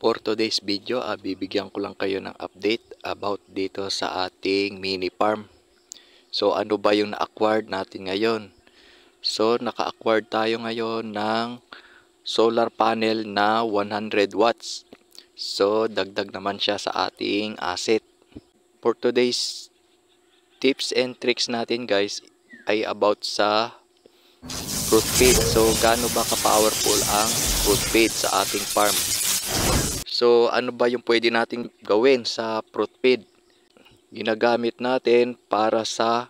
For today's video, bibigyan ko lang kayo ng update about dito sa ating mini farm. So ano ba yung na-acquired natin ngayon? So naka-acquired tayo ngayon ng solar panel na 100 watts. So dagdag naman siya sa ating asset. For today's tips and tricks natin guys ay about sa fruit feed. So gaano ba ka-powerful ang fruit feed sa ating farm? So ano ba yung pwede nating gawin sa fruit feed? Ginagamit natin para sa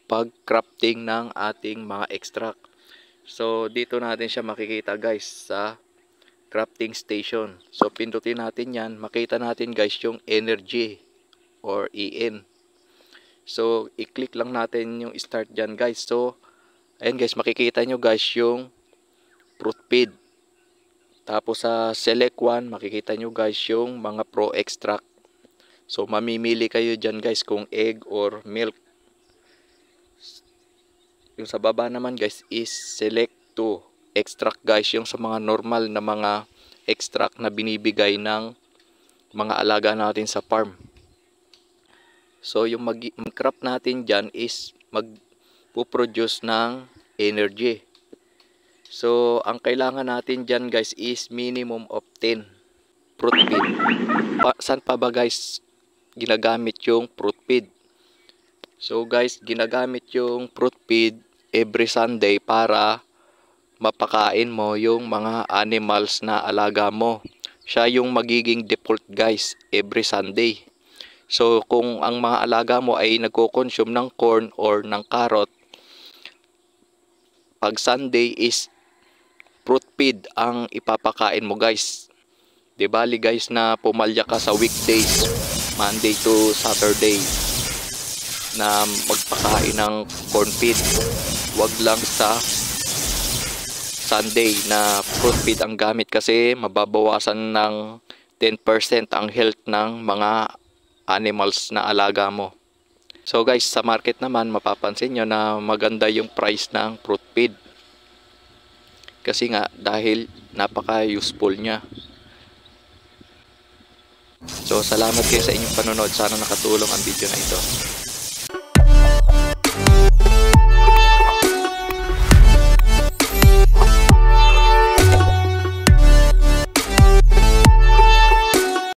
pag-crafting ng ating mga extract. So dito natin siya makikita guys sa crafting station. So pindutin natin yan, makita natin guys yung energy or EN. So i-click lang natin yung start dyan guys. So ayan guys, makikita nyo guys yung fruit feed. Tapos sa select one, makikita nyo guys yung mga pro extract. So mamimili kayo dyan guys kung egg or milk. Yung sa baba naman guys is select to extract guys, yung sa mga normal na mga extract na binibigay ng mga alaga natin sa farm. So yung mag-craft natin dyan is magpuproduce ng energy. So ang kailangan natin dyan guys is minimum of 10 fruit feed. Saan pa ba guys ginagamit yung fruit feed? So guys, ginagamit yung fruit feed every Sunday para mapakain mo yung mga animals na alaga mo. Siya yung magiging default guys every Sunday. So kung ang mga alaga mo ay nagko-consume ng corn or ng carrot, pag Sunday is fruit feed ang ipapakain mo guys. Di bali guys na pumalya ka sa weekdays, Monday to Saturday, na magpakain ng corn feed. Wag lang sa Sunday na fruit feed ang gamit kasi mababawasan ng 10% ang health ng mga animals na alaga mo. So guys, sa market naman mapapansin nyo na maganda yung price ng fruit feed. Kasi nga dahil napaka-useful niya. So salamat kayo sa inyong panonood. Sana nakatulong ang video na ito.